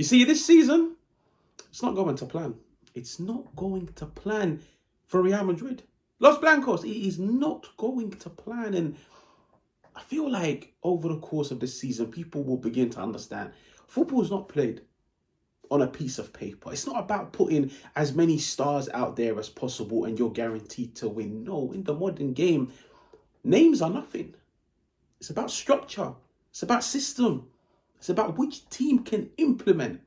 see, this season, it's not going to plan. It's not going to plan for Real Madrid. Los Blancos, it is not going to plan. And I feel like over the course of this season, people will begin to understand football is not played on a piece of paper. It's not about putting as many stars out there as possible and you're guaranteed to win. No, in the modern game, names are nothing. It's about structure. It's about system. It's about which team can implement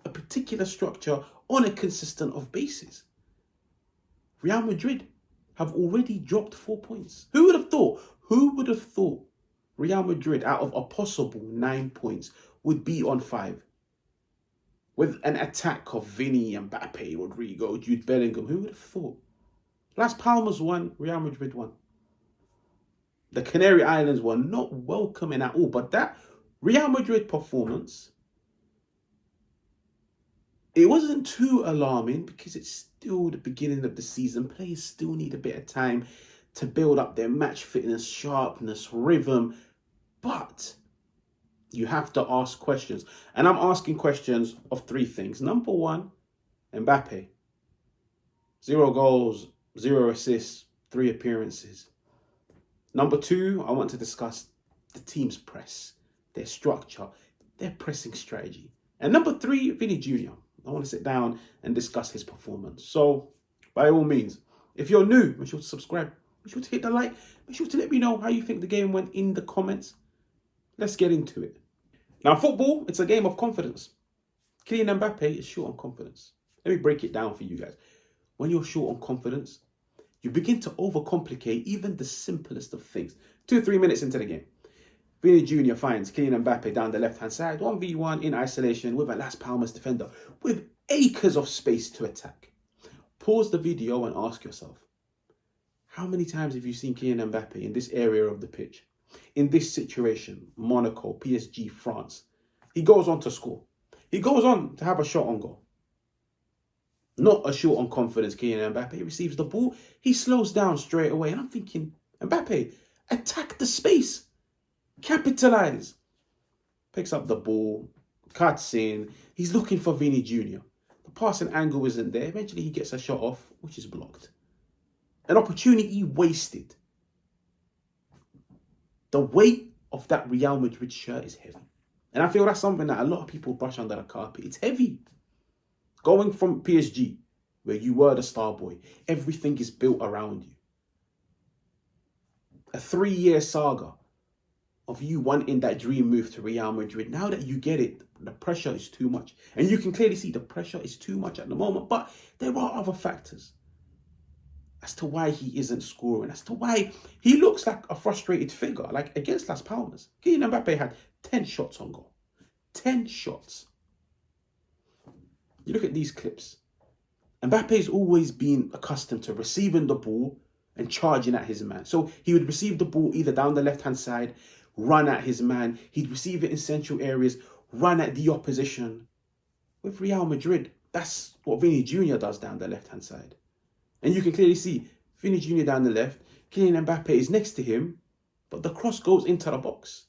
a particular structure on a consistent of basis. Real Madrid have already dropped 4 points. Who would have thought? Who would have thought Real Madrid, out of a possible 9 points, would be on 5? With an attack of Vini, Mbappe, Rodrigo, Jude Bellingham, who would have thought? Las Palmas won, Real Madrid won. The Canary Islands were not welcoming at all. But that Real Madrid performance, it wasn't too alarming because it's still the beginning of the season. Players still need a bit of time to build up their match fitness, sharpness, rhythm. But you have to ask questions. And I'm asking questions of 3 things. Number 1, Mbappe. 0 goals, 0 assists, 3 appearances. Number 2, I want to discuss the team's press, their structure, their pressing strategy. And number 3, Vini Jr. I want to sit down and discuss his performance. So, by all means, if you're new, make sure to subscribe. Make sure to hit the like. Make sure to let me know how you think the game went in the comments. Let's get into it. Now, football, it's a game of confidence. Kylian Mbappe is short on confidence. Let me break it down for you guys. When you're short on confidence, you begin to overcomplicate even the simplest of things. 2-3 minutes into the game, Vini Jr. finds Kylian Mbappe down the left-hand side, 1v1 in isolation with a Las Palmas defender with acres of space to attack. Pause the video and ask yourself, how many times have you seen Kylian Mbappe in this area of the pitch? In this situation, Monaco, PSG, France, he goes on to score. He goes on to have a shot on goal. Not a short on confidence, Kylian Mbappe receives the ball. He slows down straight away. And I'm thinking, Mbappe, attack the space. Capitalize. Picks up the ball, cuts in. He's looking for Vini Jr. The passing angle isn't there. Eventually he gets a shot off, which is blocked. An opportunity wasted. The weight of that Real Madrid shirt is heavy. And I feel that's something that a lot of people brush under the carpet. It's heavy. Going from PSG, where you were the star boy, everything is built around you. A 3-year saga of you wanting that dream move to Real Madrid. Now that you get it, the pressure is too much. And you can clearly see the pressure is too much at the moment. But there are other factors as to why he isn't scoring, as to why he looks like a frustrated figure, like against Las Palmas. Kylian Mbappe had 10 shots on goal. 10 shots. You look at these clips. Mbappe's always been accustomed to receiving the ball and charging at his man. So he would receive the ball either down the left-hand side, run at his man. He'd receive it in central areas, run at the opposition. With Real Madrid, that's what Vini Jr. does down the left-hand side. And you can clearly see Vini Jr. down the left, Kylian Mbappe is next to him, but the cross goes into the box.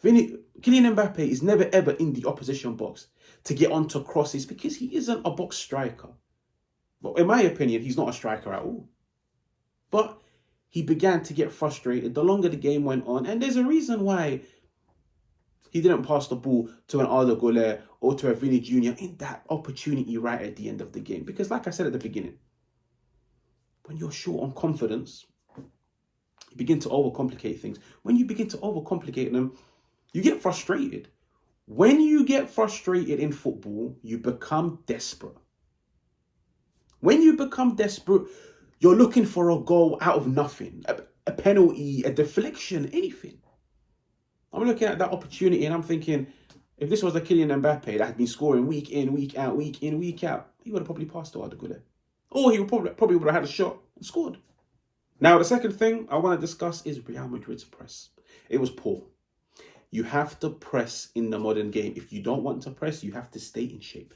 Kylian Mbappe is never ever in the opposition box to get onto crosses because he isn't a box striker. But in my opinion, he's not a striker at all. But he began to get frustrated the longer the game went on. And there's a reason why he didn't pass the ball to an Arda Güler or to a Vini Jr. in that opportunity right at the end of the game. Because like I said at the beginning, when you're short on confidence, you begin to overcomplicate things. When you begin to overcomplicate them, you get frustrated. When you get frustrated in football, you become desperate. When you become desperate, you're looking for a goal out of nothing, a penalty, a deflection, anything. I'm looking at that opportunity and I'm thinking, if this was a Kylian Mbappe that had been scoring week in, week out, week in, week out, he would have probably passed to Arda Güler. Or he would probably would have had a shot and scored. Now, the second thing I want to discuss is Real Madrid's press. It was poor. You have to press in the modern game. If you don't want to press, you have to stay in shape.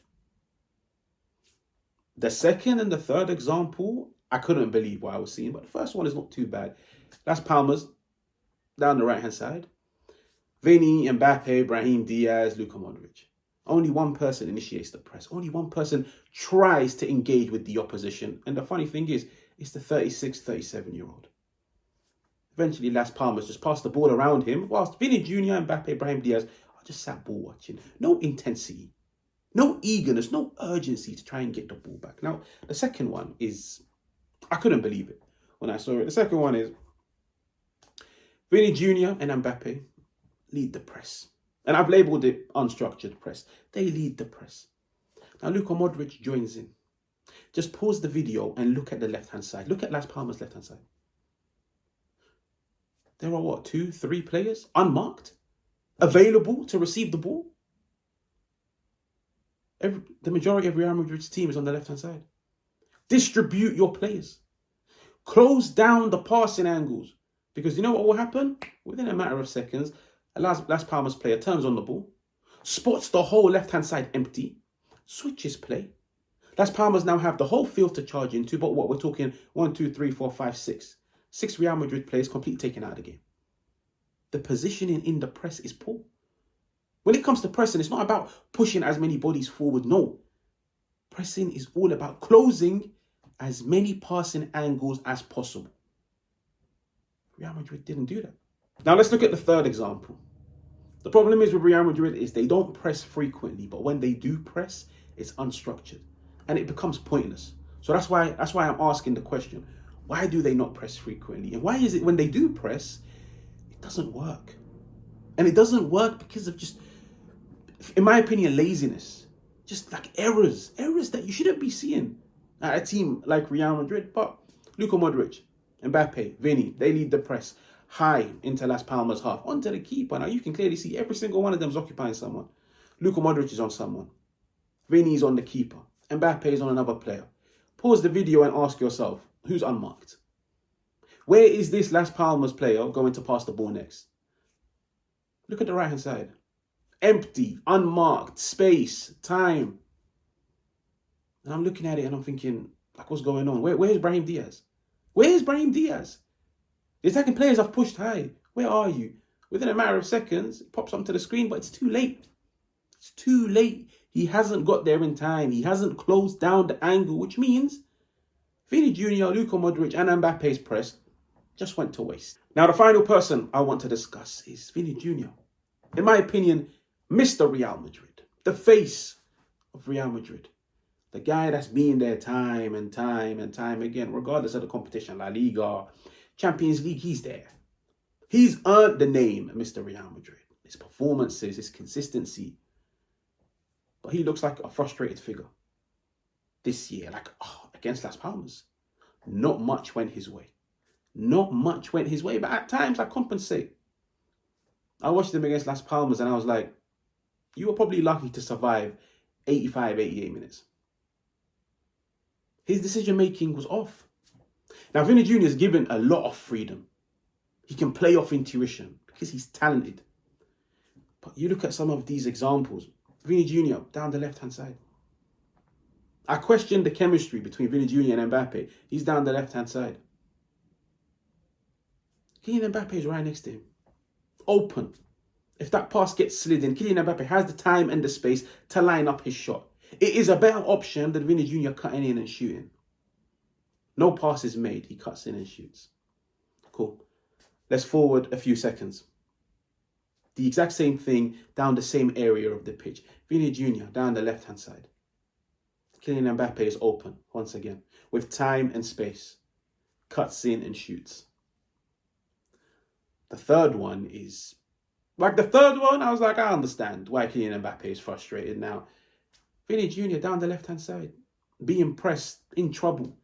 The second and the third example, I couldn't believe what I was seeing. But the first one is not too bad. Las Palmas, down the right-hand side. Vini, Mbappe, Brahim Diaz, Luka Modric. Only one person initiates the press. Only one person tries to engage with the opposition. And the funny thing is, it's the 36, 37-year-old. Eventually, Las Palmas just passed the ball around him, whilst Vini Jr, Mbappe, Brahim Diaz are just sat ball watching. No intensity, no eagerness, no urgency to try and get the ball back. Now, the second one is, I couldn't believe it when I saw it. The second one is Vini Jr and Mbappe lead the press. And I've labelled it unstructured press. They lead the press. Now, Luka Modric joins in. Just pause the video and look at the left-hand side. Look at Las Palmas' left-hand side. There are what, 2, 3 players unmarked, available to receive the ball? The majority of Real Madrid's team is on the left-hand side. Distribute your players. Close down the passing angles. Because you know what will happen? Within a matter of seconds, a Las Palmas player turns on the ball, spots the whole left-hand side empty, switches play. Las Palmas now have the whole field to charge into, but what we're talking 1, 2, 3, 4, 5, 6. 6 Real Madrid players completely taken out of the game. The positioning in the press is poor. When it comes to pressing, it's not about pushing as many bodies forward. No. Pressing is all about closing as many passing angles as possible. Real Madrid didn't do that. Now let's look at the third example. The problem is with Real Madrid is they don't press frequently, but when they do press, it's unstructured and it becomes pointless. So that's why I'm asking the question. Why do they not press frequently? And why is it when they do press, it doesn't work? And it doesn't work because of just, in my opinion, laziness. Just like errors that you shouldn't be seeing at a team like Real Madrid. But Luka Modric, Mbappe, Vini, they lead the press high into Las Palmas half, onto the keeper. Now you can clearly see every single one of them is occupying someone. Luka Modric is on someone. Vini is on the keeper. Mbappe is on another player. Pause the video and ask yourself, who's unmarked? Where is this Las Palmas player going to pass the ball next? Look at the right-hand side. Empty, unmarked, space, time. And I'm looking at it and I'm thinking, like, what's going on? Where's Brahim Diaz? Where's Brahim Diaz? The attacking players have pushed high. Where are you? Within a matter of seconds, it pops onto the screen, but it's too late. It's too late. He hasn't got there in time. He hasn't closed down the angle, which means Vini Jr, Luka Modric and Mbappe's press just went to waste. Now, the final person I want to discuss is Vini Jr. In my opinion, Mr. Real Madrid, the face of Real Madrid. The guy that's been there time and time and time again, regardless of the competition, La Liga, Champions League, he's there. He's earned the name Mr. Real Madrid. His performances, his consistency. But he looks like a frustrated figure this year, like against Las Palmas. Not much went his way. Not much went his way, but at times I compensate. I watched him against Las Palmas and I was like, you were probably lucky to survive 85, 88 minutes. His decision-making was off. Now, Vini Jr is given a lot of freedom. He can play off intuition because he's talented. But you look at some of these examples. Vini Jr down the left-hand side. I questioned the chemistry between Vini Jr and Mbappe. He's down the left-hand side. Kylian Mbappe is right next to him. Open. If that pass gets slid in, Kylian Mbappe has the time and the space to line up his shot. It is a better option than Vini Jr cutting in and shooting. No pass is made. He cuts in and shoots. Cool. Let's forward a few seconds. The exact same thing down the same area of the pitch. Vini Jr down the left-hand side. Kylian Mbappe is open once again with time and space. Cuts in and shoots. The third one is... I was like, I understand why Kylian Mbappe is frustrated now. Vini Jr down the left-hand side. Being pressed, in trouble.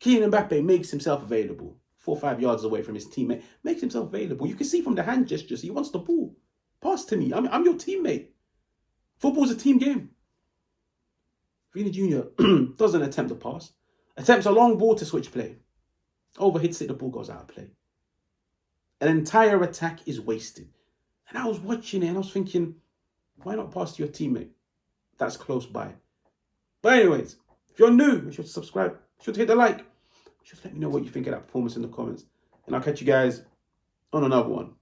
Kylian Mbappe makes himself available. 4 or 5 yards away from his teammate. Makes himself available. You can see from the hand gestures, he wants the ball. Pass to me. I'm your teammate. Football's a team game. Vini Jr doesn't attempt a pass. Attempts a long ball to switch play. Overhits it, the ball goes out of play. An entire attack is wasted. And I was watching it and I was thinking, why not pass to your teammate that's close by? But anyways, if you're new, make sure to subscribe. Make sure to hit the like. Just let me know what you think of that performance in the comments. And I'll catch you guys on another one.